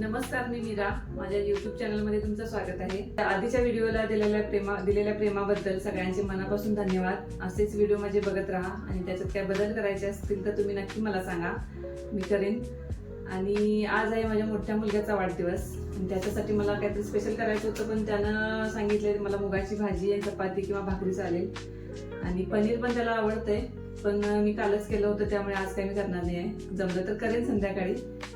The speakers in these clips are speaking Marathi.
नमस्कार, मी मीरा. माझ्या YouTube चॅनलमध्ये तुमचं स्वागत आहे. आधीच्या व्हिडिओला दिलेल्या प्रेमाबद्दल सगळ्यांचे मनापासून धन्यवाद. असेच व्हिडिओ माझे बघत राहा आणि त्याच्यात काय बदल करायचे असतील तर तुम्ही नक्की मला सांगा, मी करेन. आणि आज आहे माझ्या मोठ्या मुलग्याचा वाढदिवस आणि त्याच्यासाठी मला काहीतरी स्पेशल करायचं होतं, पण त्यानं सांगितले मला मुगाची भाजी आणि चपाती किंवा भाकरी चालेल आणि पनीर पण त्याला आवडतंय. पण मी कालच केलं होतं, त्यामुळे आज काही मी करणार नाही आहे. जमलं तर करेन संध्याकाळी,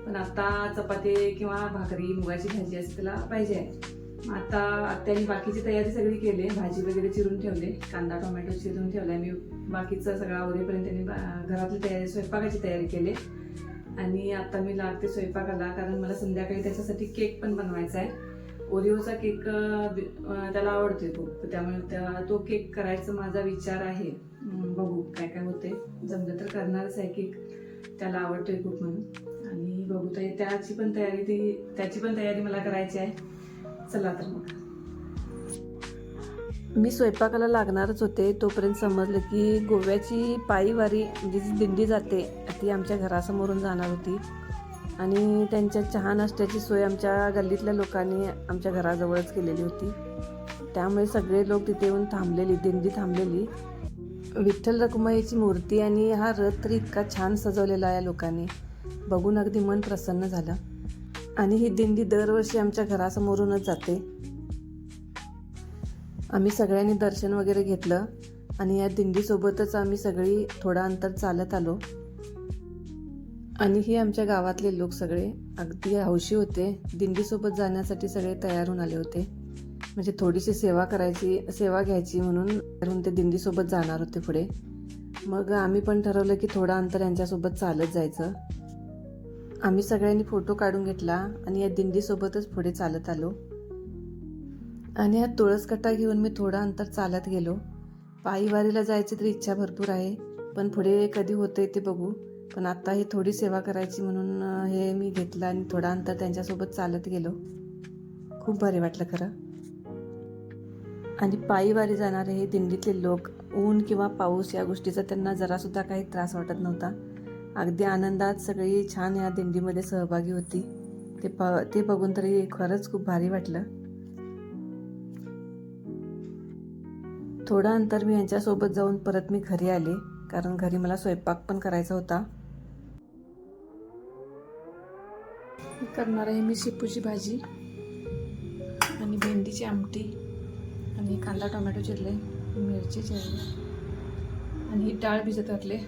पण आता चपाती किंवा भाकरी मुगाची भाजी असं त्याला पाहिजे आहे. आता आत्याने बाकीची तयारी सगळी केली, भाजी वगैरे चिरून ठेवले, कांदा टोमॅटो चिरून ठेवलाय मी. बाकीचं सगळं आवरेपर्यंत त्यांनी घरातली तयारी, स्वयंपाकाची तयारी केली आणि आता मी लागते स्वयंपाकाला, कारण मला संध्याकाळी त्याच्यासाठी केक पण बनवायचा आहे. ओरिओचा केक त्याला आवडतोय खूप, त्यामुळे तो केक करायचा माझा विचार आहे. बघू काय काय होते. जमलं तर करणारच आहे केक, त्याला आवडतोय खूप म्हणून. आणि बघू तर त्याची पण तयारी मला करायची आहे. चला तर मग. मी स्वयंपाकाला लागणारच होते, तोपर्यंत समजलं की गोव्याची पायीवारी म्हणजे जी दिंडी जाते ती आमच्या घरासमोरून जाणार होती आणि त्यांच्या चहा नाश्त्याची सोय आमच्या गल्लीतल्या लोकांनी आमच्या घराजवळच केलेली होती. त्यामुळे सगळे लोक तिथे येऊन थांबलेली, दिंडी थांबलेली. विठ्ठल रखुमाईची मूर्ती आणि हा रथ तर इतका छान सजवलेला आहे लोकांनी, बघून अगदी मन प्रसन्न झालं. आणि ही दिंडी दरवर्षी आमच्या घरासमोरूनच जाते. आम्ही सगळ्यांनी दर्शन वगैरे घेतलं आणि या दिंडीसोबतच आम्ही सगळी थोडं अंतर चालत आलो. आणि ही आमच्या गावातले लोक सगळे अगदी हौशी होते, दिंडीसोबत जाण्यासाठी सगळे तयार होऊन आले होते. म्हणजे थोडीशी सेवा घ्यायची म्हणून ते दिंडीसोबत जाणार होते पुढे. मग आम्ही पण ठरवलं की थोडं अंतर यांच्यासोबत चालत जायचं. आम्ही सगळ्यांनी फोटो काढून घेतला आणि या दिंडीसोबतच पुढे चालत आलो. आणि हा तुळसकट्टा घेऊन मी थोडं अंतर चालत गेलो. पायीवारीला जायची तर इच्छा भरपूर आहे, पण पुढे कधी होते ते बघू. पण आता ही थोडी सेवा करायची म्हणून हे मी घेतलं आणि थोडं अंतर त्यांच्यासोबत चालत गेलो. खूप भारी वाटलं खरं. आणि पायीवारी जाणारे हे दिंडीतले लोक, ऊन किंवा पाऊस या गोष्टीचा त्यांना जरासुद्धा काही त्रास वाटत नव्हता. अगदी आनंदात सगळी छान या दिंडीमध्ये सहभागी होती. ते बघून तरी खरंच खूप भारी वाटलं. थोडं अंतर मी यांच्यासोबत जाऊन परत मी घरी आले, कारण घरी मला स्वयंपाक पण करायचा होता. करणार आहे मी शेपूची भाजी आणि भेंडीची आमटी आणि कांदा टोमॅटो चिरले, मिरची चिरली आणि ही डाळ भिजत घातले.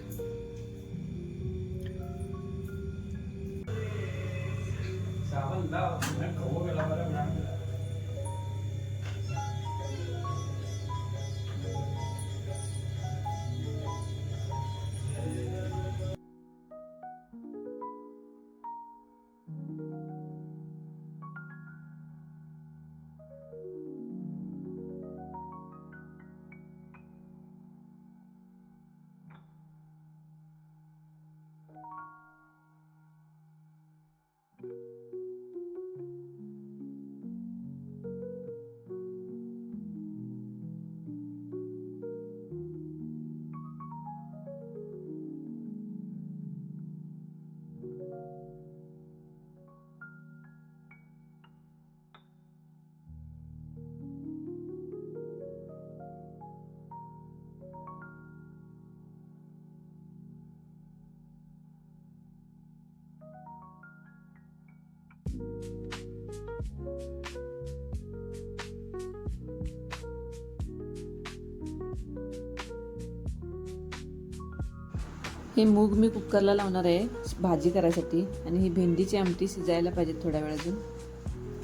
हे मूग मी कुकरला लावणार आहे भाजी करायसाठी आणि ही भेंडीची आमटी शिजायला पाहिजे थोड्या वेळ अजून.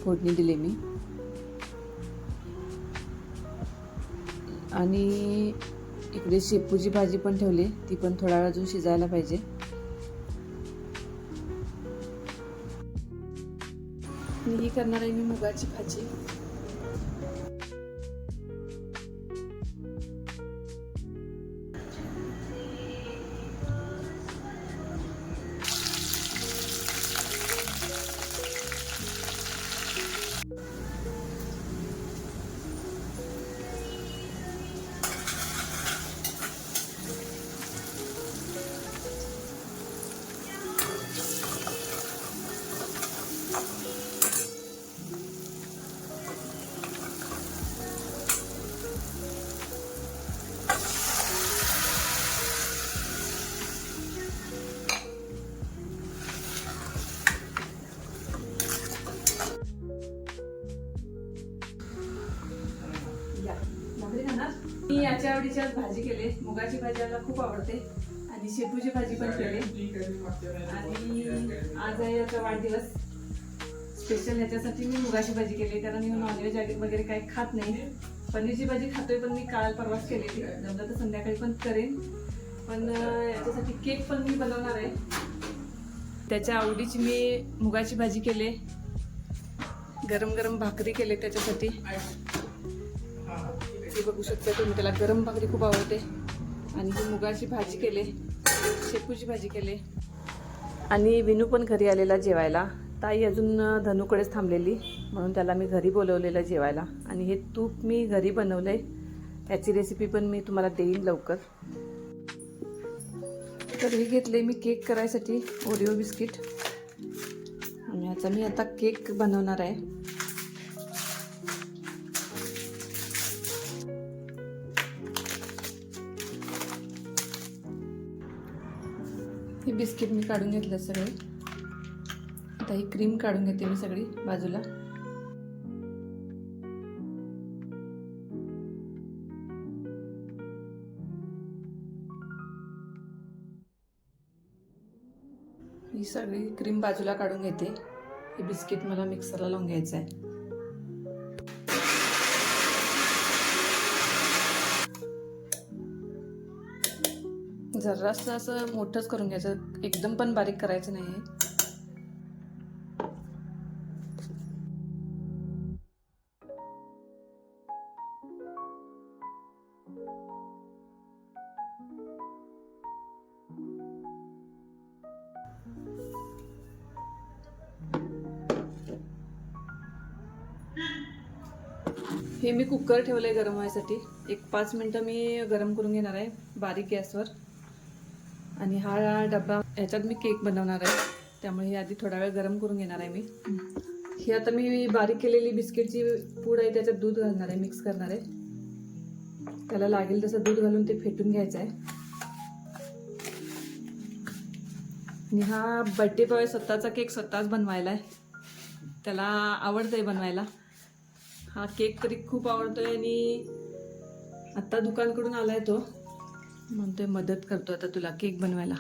फोडणी दिली मी. आणि इकडे शेपूची भाजी पण ठेवली, ती पण थोड्या वेळ अजून शिजायला पाहिजे. ही करणार आहे मी मुगाची भाजी. मी याच्या आवडीची आज भाजी केली. मुगाची भाजी मला खूप आवडते आणि शेपूची भाजी पण केली. आणि आज आहे याचा वाढदिवस. स्पेशल ह्याच्यासाठी मी मुगाची भाजी केली, कारण मी नॉनव्हेज वगैरे काही खात नाही. पनीरची भाजी खातोय, पण मी काल परवाच केलेली. जमलं तर संध्याकाळी पण करेन. पण याच्यासाठी केक पण मी बनवणार आहे. त्याच्या आवडीची मी मुगाची भाजी केली, गरम गरम भाकरी केले त्याच्यासाठी. ते बघू शकता तुम्ही, त्याला गरम भाकरी खूप आवडते. आणि ही मुगाची भाजी केली, शेपूची भाजी केली. आणि विनू पण घरी आलेला जेवायला. ताई अजून धनूकडेच थांबलेली, म्हणून त्याला मी घरी बोलवलेलं जेवायला. आणि हे तूप मी घरी बनवलंय, याची रेसिपी पण मी तुम्हाला देईन लवकर. तर हे घेतले मी केक करायसाठी ओरिओ बिस्किट. आणि याचा मी आता केक बनवणार आहे. हे बिस्किट मी काढून घेतलं सगळे. आता ही क्रीम काढून घेते मी सगळी बाजूला. ही सगळी क्रीम बाजूला काढून घेते. हे बिस्किट मला मिक्सरला लावून घ्यायचं आहे. जरासं असं मोठंच करून घ्यायचं, एकदम पण बारीक करायचं नाही. हे मी कुकर ठेवलंय गरम व्हायसाठी. एक 5 मिनिटं मी गरम करून घेणार आहे बारीक गॅसवर. आणि हा डब्बा, ह्याच्यात मी केक बनवणार आहे, त्यामुळे हे आधी थोडा वेळ गरम करून घेणार आहे मी. ही आता मी बारीक केलेली बिस्किटची पूड आहे, त्याच्यात दूध घालणार आहे, मिक्स करणार आहे. त्याला लागेल तसं दूध घालून ते फेटून घ्यायचं आहे. आणि हा बर्थडे बॉय स्वतःचा केक स्वतःच बनवायला आहे. त्याला आवडतंय बनवायला. हा केक तरी खूप आवडतोय. आणि आत्ता दुकानकडून आलाय तो, म्हणतोय मदत करतो आता तुला केक बनवायला.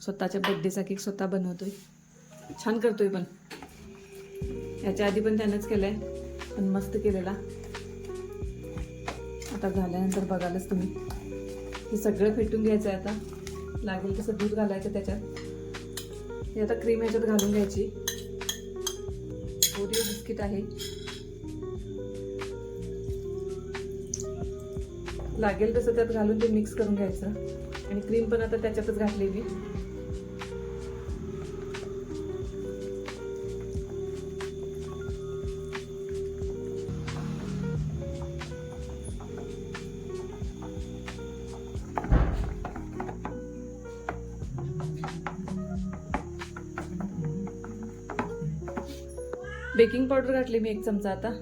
स्वतःच्या बर्थडेचा केक स्वतः बनवतोय, छान करतोय. पण याच्या आधी पण त्यानंच केलाय, पण मस्त केलेला. आता झाल्यानंतर बघालच तुम्ही. हे सगळं फेटून घ्यायचं आहे. आता लागेल तसं दूध घालायचं त्याच्यात. हे आता क्रीम ह्याच्यात घालून घ्यायची. ओरिओ बिस्किट आहे, लागेल तसं त्यात घालून ते मिक्स करून घ्यायचं. आणि क्रीम पण आता त्याच्यातच घातलेली. बेकिंग पावडर घातली मी 1 चमचा. आता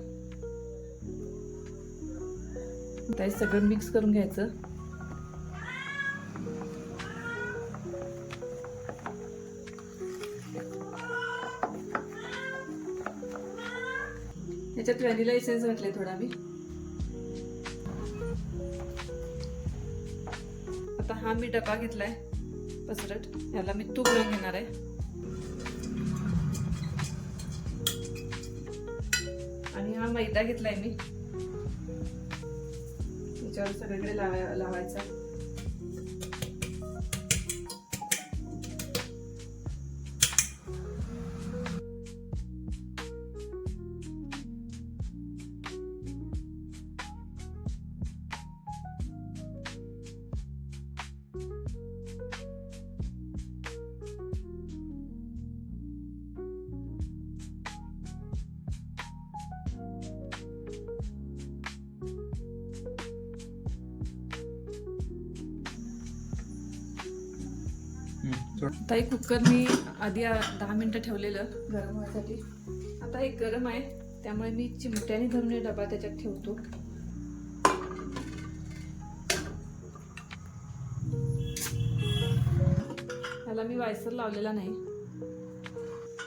हे सगळं मिक्स करून घ्यायचं. याच्यात व्हॅनिला एसेन्स घातले थोडा मी. आता हा मी डबा घेतलाय पसरट, याला मी तूप लावून घेणार आहे. आणि हा मैदा घेतलाय मी, त्याच्यावर सगळीकडे लावायचा. आता एक कुकर मी आधी 10 मिनिटं ठेवलेलं गरम व्हायसाठी. आता एक गरम आहे, त्यामुळे मी चिमट्याने धरून हे डबा त्याच्यात ठेवतो. ह्याला मी वायसर लावलेला नाही.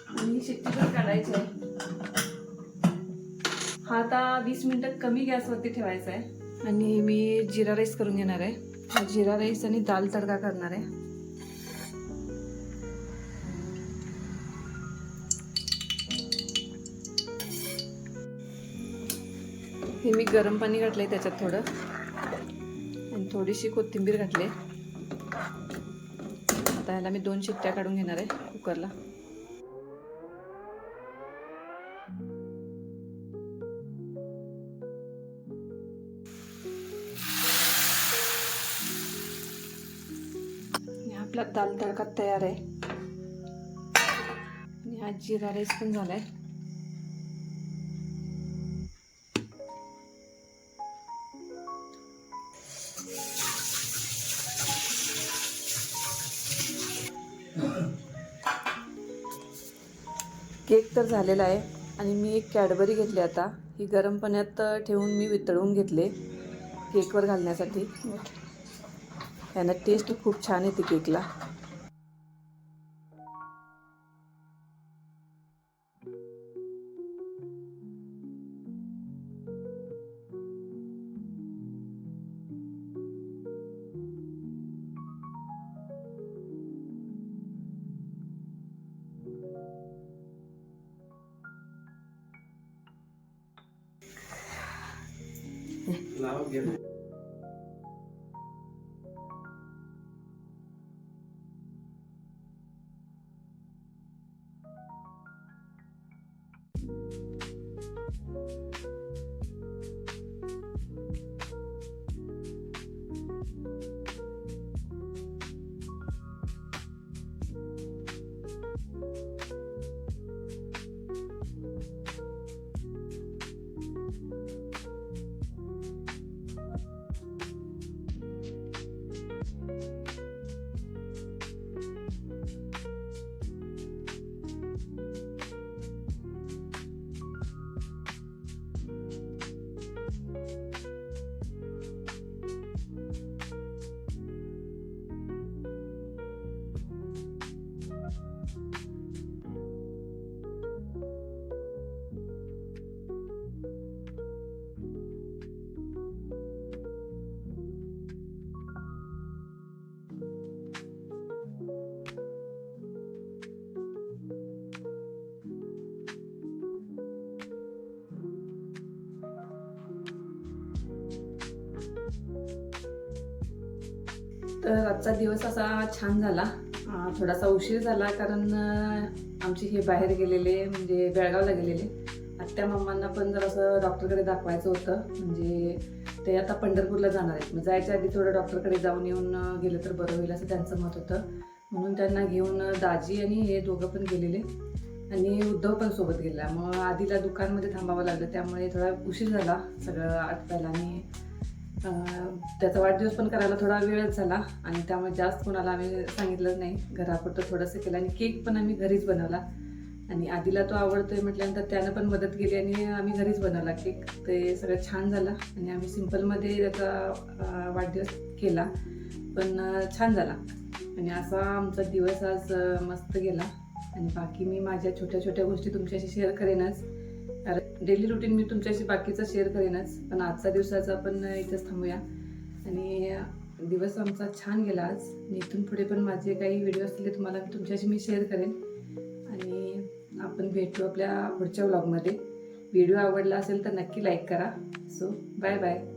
आणि शिट्टी पण काढायची आहे. हा आता 20 मिनिटं कमी गॅसवरती ठेवायचा आहे. आणि मी जिरा राईस करून घेणार आहे. जिरा राईस आणि दाल तडका करणार आहे. हे मी गरम पाणी घातलंय त्याच्यात थोडं आणि थोडीशी कोथिंबीर घातली. आता ह्याला मी 2 शिट्ट्या काढून घेणार आहे कुकरला. आपला दाल तडका तयार आहे आणि हा जिरा राईस पण झालाय. केक तर झालेला आहे आणि मी एक कॅडबरी घेतली. आता ही गरम पाण्यात ठेवून मी वितळवून घेतले केकवर घालण्यासाठी. यानं टेस्ट खूप छान येते केकला. तर आजचा दिवस असा छान झाला. थोडासा उशीर झाला कारण आमचे हे बाहेर गेलेले म्हणजे बेळगावला गेलेले. आत्या मामांना पण जर असं डॉक्टरकडे दाखवायचं होतं. म्हणजे ते आता पंढरपूरला जाणार आहेत. मग जायच्या आधी थोडं डॉक्टरकडे जाऊन येऊन गेलं तर बरं होईल असं त्यांचं मत होतं. म्हणून त्यांना घेऊन दाजी आणि हे दोघं पण गेलेले आणि उद्धव पण सोबत गेला. मग आधीला दुकानमध्ये थांबावं लागलं त्यामुळे थोडा उशीर झाला सगळं आटपायला. आणि त्याचा वाढदिवस पण करायला थोडा वेळच झाला आणि त्यामुळे जास्त कोणाला आम्ही सांगितलंच नाही. घरापुरतं थोडंसं केलं आणि केक पण आम्ही घरीच बनवला. आणि आधीला तो आवडतोय म्हटल्यानंतर त्यानं पण मदत केली आणि आम्ही घरीच बनवला केक. ते सगळं छान झालं आणि आम्ही सिम्पलमध्ये त्याचा वाढदिवस केला पण छान झाला. आणि असा आमचा दिवस आज मस्त गेला. आणि बाकी मी माझ्या छोट्या छोट्या गोष्टी तुमच्याशी शेअर करेनच. डेली रुटीन मी तुमच्याशी बाकीचं शेअर करेनच. पण आजचा दिवसाचा पण इथंच थांबूया. आणि दिवस आमचा छान गेला आज. आणि इथून पुढे पण माझे काही व्हिडिओ असतील तुम्हाला तुमच्याशी मी शेअर करेन. आणि आपण भेटू आपल्या पुढच्या व्लॉगमध्ये. व्हिडिओ आवडला असेल तर नक्की लाईक करा. So bye bye.